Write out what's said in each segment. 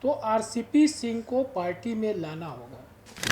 तो आरसीपी सिंह को पार्टी में लाना होगा।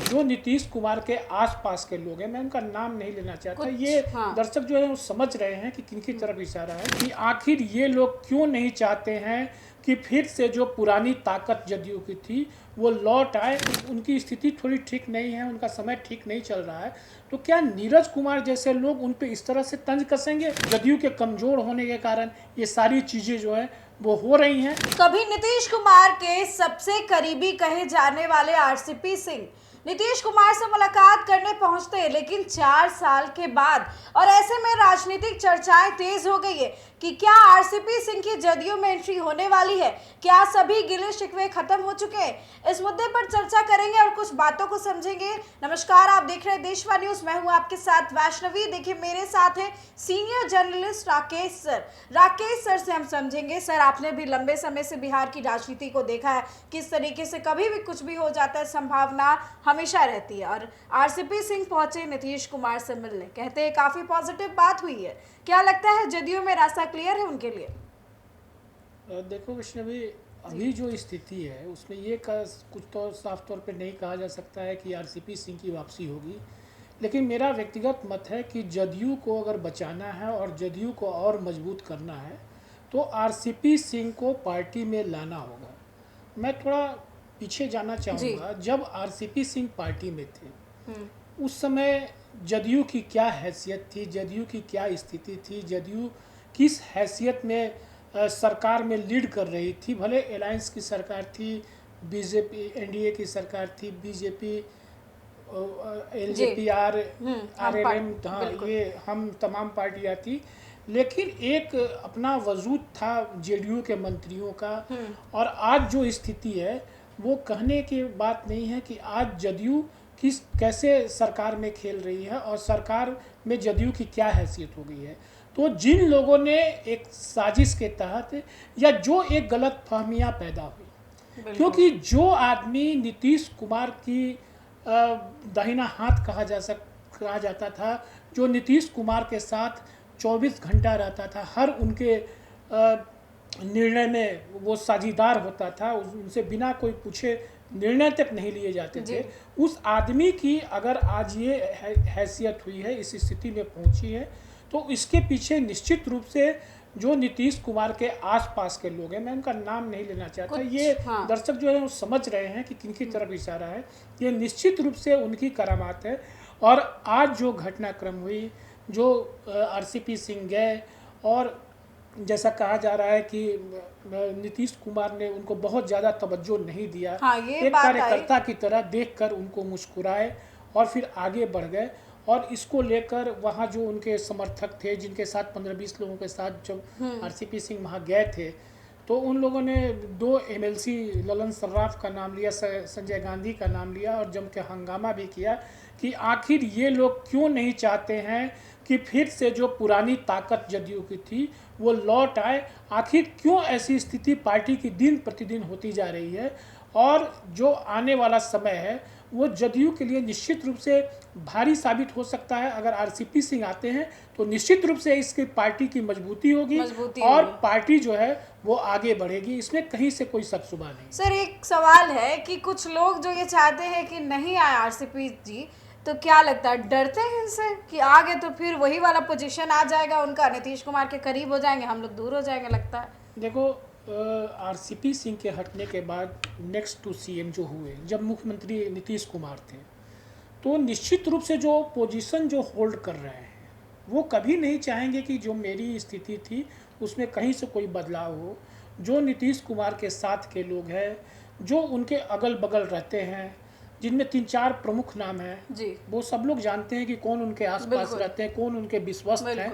जो नीतीश कुमार के आसपास के लोग हैं, मैं उनका नाम नहीं लेना चाहता, ये हाँ। दर्शक जो है वो समझ रहे हैं कि किनकी तरफ इशारा है, कि आखिर ये लोग क्यों नहीं चाहते हैं कि फिर से जो पुरानी ताकत जदयू की थी वो लौट आए। उनकी स्थिति थोड़ी ठीक नहीं है, उनका समय ठीक नहीं चल रहा है। तो क्या नीरज कुमार जैसे लोग उन पे इस तरह से तंज कसेंगे? जदयू के कमज़ोर होने के कारण ये सारी चीज़ें जो है वो हो रही हैं। कभी नीतीश कुमार के सबसे करीबी कहे जाने वाले आरसीपी सिंह नीतीश कुमार से मुलाकात करने पहुंचते, लेकिन 4 साल के बाद, और ऐसे में राजनीतिक चर्चाएं तेज हो गई है कि क्या आरसीपी सिंह की जदयू में एंट्री होने वाली है, क्या सभी गिले शिकवे खत्म हो चुके हैं। इस मुद्दे पर चर्चा करेंगे और कुछ बातों को समझेंगे। नमस्कार, आप देख रहे हैं देशवा न्यूज, मैं हूं आपके साथ वैष्णवी। देखिए, मेरे साथ है senior journalist Rakesh sir. Rakesh sir से हम समझेंगे। सर, आपने भी लंबे समय से बिहार की राजनीति को देखा है, किस तरीके से कभी भी कुछ भी हो जाता है, संभावना हमेशा रहती है। और आरसीपी सिंह पहुंचे नीतीश कुमार से मिलने, कहते हैं काफी पॉजिटिव बात हुई है। क्या लगता है, जदयू में रास्ता क्लियर है उनके लिए? देखो वैष्णवी, अभी जो स्थिति है उसमें ये कुछ तो साफ तौर पे नहीं कहा जा सकता है कि आरसीपी सिंह की वापसी होगी, लेकिन मेरा व्यक्तिगत मत है कि जदयू को अगर बचाना है और जदयू को और मजबूत करना है तो आरसीपी सिंह को पार्टी में लाना होगा। मैं थोड़ा पीछे जाना चाहूँगा। जब आरसीपी सिंह पार्टी में थे उस समय जदयू की क्या हैसियत थी, जदयू की क्या स्थिति थी, जदयू किस हैसियत में सरकार में लीड कर रही थी। भले अलायंस की सरकार थी, बीजेपी एनडीए की सरकार थी, बीजेपी एलजेपी आरएलएम, हाँ, ये हम तमाम पार्टियां थी, लेकिन एक अपना वजूद था जेडीयू के मंत्रियों का। और आज जो स्थिति है वो कहने की बात नहीं है कि आज जदयू कैसे सरकार में खेल रही है और सरकार में जदयू की क्या हैसियत हो गई है। तो जिन लोगों ने एक साजिश के तहत या जो एक गलत फहमियाँ पैदा हुई, क्योंकि जो आदमी नीतीश कुमार की दाहिना हाथ कहा जाता था, जो नीतीश कुमार के साथ 24 घंटा रहता था, हर उनके निर्णय में वो साझीदार होता था, उनसे बिना कोई पूछे निर्णय तक नहीं लिए जाते थे, उस आदमी की अगर आज ये हैसियत हुई है, इस स्थिति में पहुंची है, तो इसके पीछे निश्चित रूप से जो नीतीश कुमार के आसपास के लोग हैं, मैं उनका नाम नहीं लेना चाहता, ये दर्शक जो है वो समझ रहे हैं कि किनकी तरफ इशारा है, ये निश्चित रूप से उनकी करामात है। और आज जो घटनाक्रम हुई, जो आरसीपी सिंह गए और जैसा कहा जा रहा है कि नीतीश कुमार ने उनको बहुत ज़्यादा तवज्जो नहीं दिया, एक कार्यकर्ता की तरह देखकर उनको मुस्कुराए और फिर आगे बढ़ गए। और इसको लेकर वहाँ जो उनके समर्थक थे, जिनके साथ 15-20 लोगों के साथ जब आरसीपी सिंह वहाँ गए थे, तो उन लोगों ने 2 एमएलसी ललन सर्राफ का नाम लिया, संजय गांधी का नाम लिया और जम के हंगामा भी किया कि आखिर ये लोग क्यों नहीं चाहते हैं कि फिर से जो पुरानी ताकत जदयू की थी वो लौट आए। आखिर क्यों ऐसी स्थिति पार्टी की दिन प्रतिदिन होती जा रही है। और जो आने वाला समय है वो जदयू के लिए निश्चित रूप से भारी साबित हो सकता है। अगर आरसीपी सिंह आते हैं तो निश्चित रूप से इसकी पार्टी की मजबूती होगी और पार्टी जो है वो आगे बढ़ेगी, इसमें कहीं से कोई शक शुबा नहीं। सर, एक सवाल है कि कुछ लोग जो ये चाहते हैं कि नहीं आए आरसीपी जी, तो क्या लगता है, डरते हैं इनसे कि आगे तो फिर वही वाला पोजीशन आ जाएगा उनका, नीतीश कुमार के करीब हो जाएंगे, हम लोग दूर हो जाएंगे, लगता है? देखो, आरसीपी सिंह के हटने के बाद नेक्स्ट टू सीएम जो हुए, जब मुख्यमंत्री नीतीश कुमार थे, तो निश्चित रूप से जो पोजीशन जो होल्ड कर रहे हैं वो कभी नहीं चाहेंगे कि जो मेरी स्थिति थी उसमें कहीं से कोई बदलाव हो। जो नीतीश कुमार के साथ के लोग हैं, जो उनके अगल बगल रहते हैं, जिनमें 3-4 प्रमुख नाम हैं, वो सब लोग जानते हैं कि कौन उनके आसपास रहते हैं, कौन उनके विश्वस्त हैं।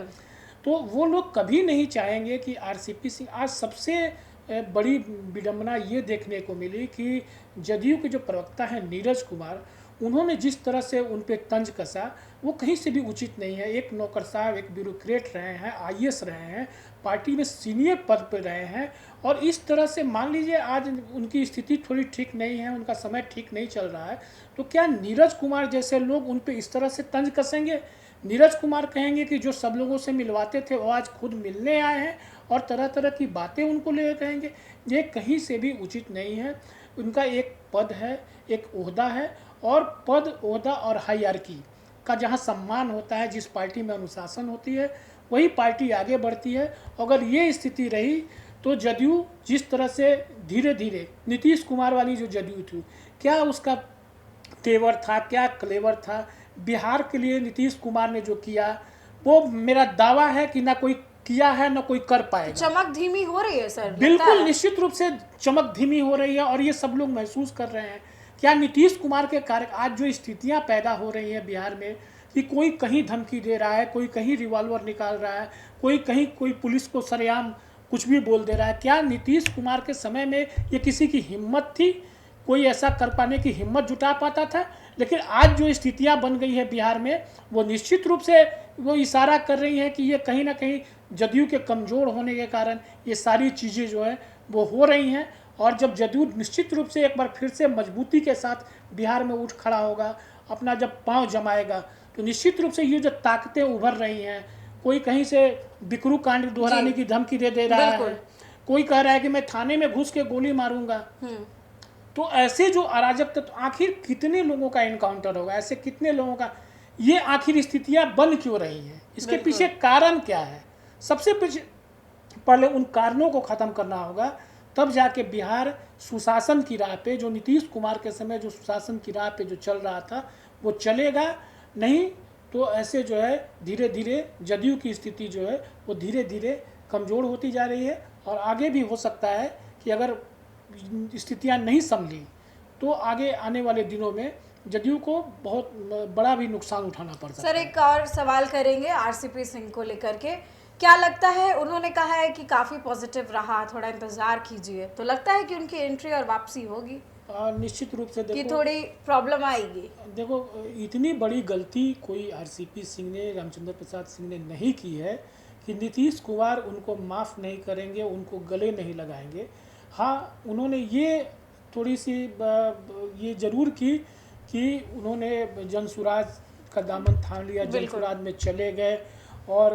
तो वो लोग कभी नहीं चाहेंगे कि आरसीपी सिंह। आज सबसे बड़ी विडंबना ये देखने को मिली कि जदयू के जो प्रवक्ता हैं नीरज कुमार, उन्होंने जिस तरह से उन पे तंज कसा वो कहीं से भी उचित नहीं है। एक नौकर साहब, एक ब्यूरोक्रेट रहे हैं, आईएएस रहे हैं, पार्टी में सीनियर पद पर रहे हैं, और इस तरह से मान लीजिए आज उनकी स्थिति थोड़ी ठीक नहीं है, उनका समय ठीक नहीं चल रहा है, तो क्या नीरज कुमार जैसे लोग उन पे इस तरह से तंज कसेंगे? नीरज कुमार कहेंगे कि जो सब लोगों से मिलवाते थे वो आज खुद मिलने आए हैं और तरह तरह की बातें उनको ले कहेंगे, ये कहीं से भी उचित नहीं है। उनका एक पद है, एक ओहदा है, और पद, ओहदा और हायरार्की का जहाँ सम्मान होता है, जिस पार्टी में अनुशासन होती है, वही पार्टी आगे बढ़ती है। अगर ये स्थिति रही तो जदयू जिस तरह से धीरे धीरे नीतीश कुमार वाली जो जदयू थी, क्या उसका तेवर था, क्या क्लेवर था, बिहार के लिए नीतीश कुमार ने जो किया, वो मेरा दावा है कि ना कोई किया है ना कोई कर पाएगा। चमक धीमी हो रही है सर, बिल्कुल निश्चित रूप से चमक धीमी हो रही है, और ये सब लोग महसूस कर रहे हैं। क्या नीतीश कुमार के कार्य, आज जो स्थितियां पैदा हो रही हैं बिहार में, कि कोई कहीं धमकी दे रहा है, कोई कहीं रिवॉल्वर निकाल रहा है, कोई कहीं कोई पुलिस को सरेआम कुछ भी बोल दे रहा है, क्या नीतीश कुमार के समय में ये किसी की हिम्मत थी? कोई ऐसा कर पाने की हिम्मत जुटा पाता था? लेकिन आज जो स्थितियां बन गई है बिहार में, वो निश्चित रूप से वो इशारा कर रही हैं कि ये कहीं ना कहीं जदयू के कमज़ोर होने के कारण ये सारी चीज़ें जो है वो हो रही हैं। और जब जदयू निश्चित रूप से एक बार फिर से मजबूती के साथ बिहार में उठ खड़ा होगा, अपना जब पांव जमाएगा, तो निश्चित रूप से ये जो ताकतें उभर रही हैं, कोई कहीं से बिकरू कांड दोहराने की धमकी दे रहा है, कोई कह रहा है कि मैं थाने में घुस के गोली मारूंगा, तो ऐसे जो अराजक, तो आखिर कितने लोगों का एनकाउंटर होगा, ऐसे कितने लोगों का, ये आखिर स्थितियां बन क्यों रही हैं, इसके पीछे कारण क्या है? सबसे पहले उन कारणों को खत्म करना होगा, तब जाके बिहार सुशासन की राह पे, जो नीतीश कुमार के समय जो सुशासन की राह पे जो चल रहा था वो चलेगा। नहीं तो ऐसे जो है धीरे धीरे जदयू की स्थिति जो है वो धीरे धीरे कमज़ोर होती जा रही है, और आगे भी हो सकता है कि अगर स्थितियां नहीं संभली तो आगे आने वाले दिनों में जदयू को बहुत बड़ा भी नुकसान उठाना पड़ सकता है। सर एक और सवाल करेंगे आरसीपी सिंह को लेकर के, क्या लगता है, उन्होंने कहा है कि काफ़ी पॉजिटिव रहा, थोड़ा इंतज़ार कीजिए, तो लगता है कि उनकी एंट्री और वापसी होगी? निश्चित रूप से कि थोड़ी प्रॉब्लम आएगी? देखो, इतनी बड़ी गलती कोई आरसीपी सिंह ने, रामचंद्र प्रसाद सिंह ने नहीं की है कि नीतीश कुमार उनको माफ़ नहीं करेंगे, उनको गले नहीं लगाएंगे। हाँ, उन्होंने ये थोड़ी सी ये जरूर की कि उन्होंने जनसुराज का दामन थाम लिया, जनसुराज में चले गए, और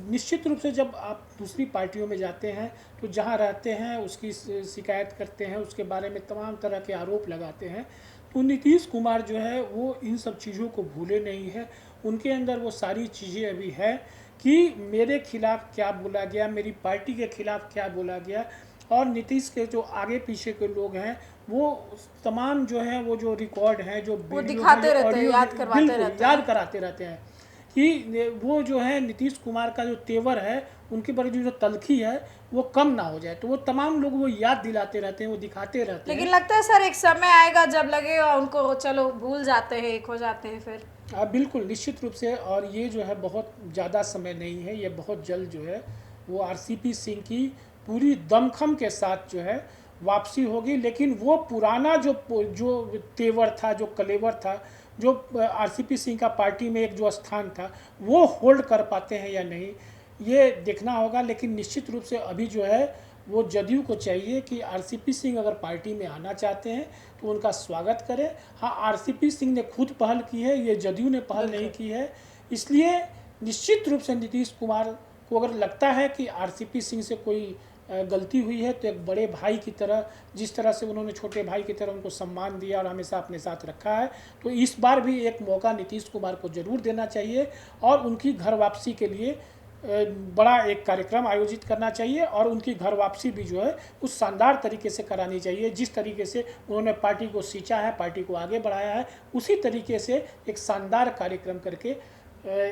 निश्चित रूप से जब आप दूसरी पार्टियों में जाते हैं तो जहाँ रहते हैं उसकी शिकायत करते हैं, उसके बारे में तमाम तरह के आरोप लगाते हैं। तो नीतीश कुमार जो है वो इन सब चीज़ों को भूले नहीं है, उनके अंदर वो सारी चीज़ें अभी है कि मेरे खिलाफ क्या बोला गया, मेरी पार्टी के खिलाफ क्या बोला गया, और नीतीश के जो आगे पीछे के लोग हैं वो तमाम जो है वो जो रिकॉर्ड हैं, जो वो दिखाते रहते हैं, याद कराते रहते हैं कि वो जो है नीतीश कुमार का जो तेवर है, उनके पर जो तलखी है वो कम ना हो जाए, तो वो तमाम लोग वो याद दिलाते रहते हैं, वो दिखाते रहते हैं। लेकिन लगता है सर एक समय आएगा जब लगेगा उनको, चलो भूल जाते हैं, एक हो जाते हैं फिर। बिल्कुल निश्चित रूप से, और ये जो है बहुत ज़्यादा समय नहीं है, ये बहुत जल्द जो है वो आरसीपी सिंह की पूरी दमखम के साथ जो है वापसी होगी। लेकिन वो पुराना जो तेवर था, जो कलेवर था, जो आरसीपी सिंह का पार्टी में एक जो स्थान था, वो होल्ड कर पाते हैं या नहीं, ये देखना होगा। लेकिन निश्चित रूप से अभी जो है वो जदयू को चाहिए कि आरसीपी सिंह अगर पार्टी में आना चाहते हैं तो उनका स्वागत करें। हाँ, आरसीपी सिंह ने खुद पहल की है, ये जदयू ने पहल नहीं की है, इसलिए निश्चित रूप से नीतीश कुमार को अगर लगता है कि आरसीपी सिंह से कोई गलती हुई है तो एक बड़े भाई की तरह, जिस तरह से उन्होंने छोटे भाई की तरह उनको सम्मान दिया और हमेशा अपने साथ रखा है, तो इस बार भी एक मौका नीतीश कुमार को जरूर देना चाहिए, और उनकी घर वापसी के लिए बड़ा एक कार्यक्रम आयोजित करना चाहिए, और उनकी घर वापसी भी जो है उस शानदार तरीके से करानी चाहिए, जिस तरीके से उन्होंने पार्टी को सींचा है, पार्टी को आगे बढ़ाया है, उसी तरीके से एक शानदार कार्यक्रम करके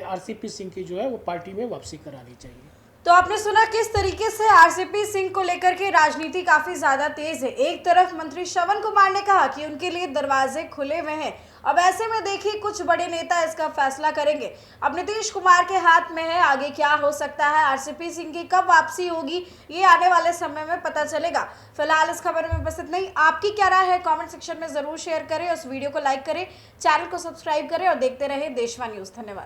आरसीपी सिंह की जो है वो पार्टी में वापसी करानी चाहिए। तो आपने सुना किस तरीके से आरसीपी सिंह को लेकर के राजनीति काफी ज्यादा तेज है। एक तरफ मंत्री श्रवण कुमार ने कहा कि उनके लिए दरवाजे खुले हुए हैं, अब ऐसे में देखिए कुछ बड़े नेता इसका फैसला करेंगे। अब नीतीश कुमार के हाथ में है, आगे क्या हो सकता है, आरसीपी सिंह की कब वापसी होगी, ये आने वाले समय में पता चलेगा। फिलहाल इस खबर में बस इतना ही। आपकी क्या राय है कमेंट सेक्शन में जरूर शेयर करें, उस वीडियो को लाइक करें, चैनल को सब्सक्राइब करें और देखते रहे देशवा न्यूज। धन्यवाद।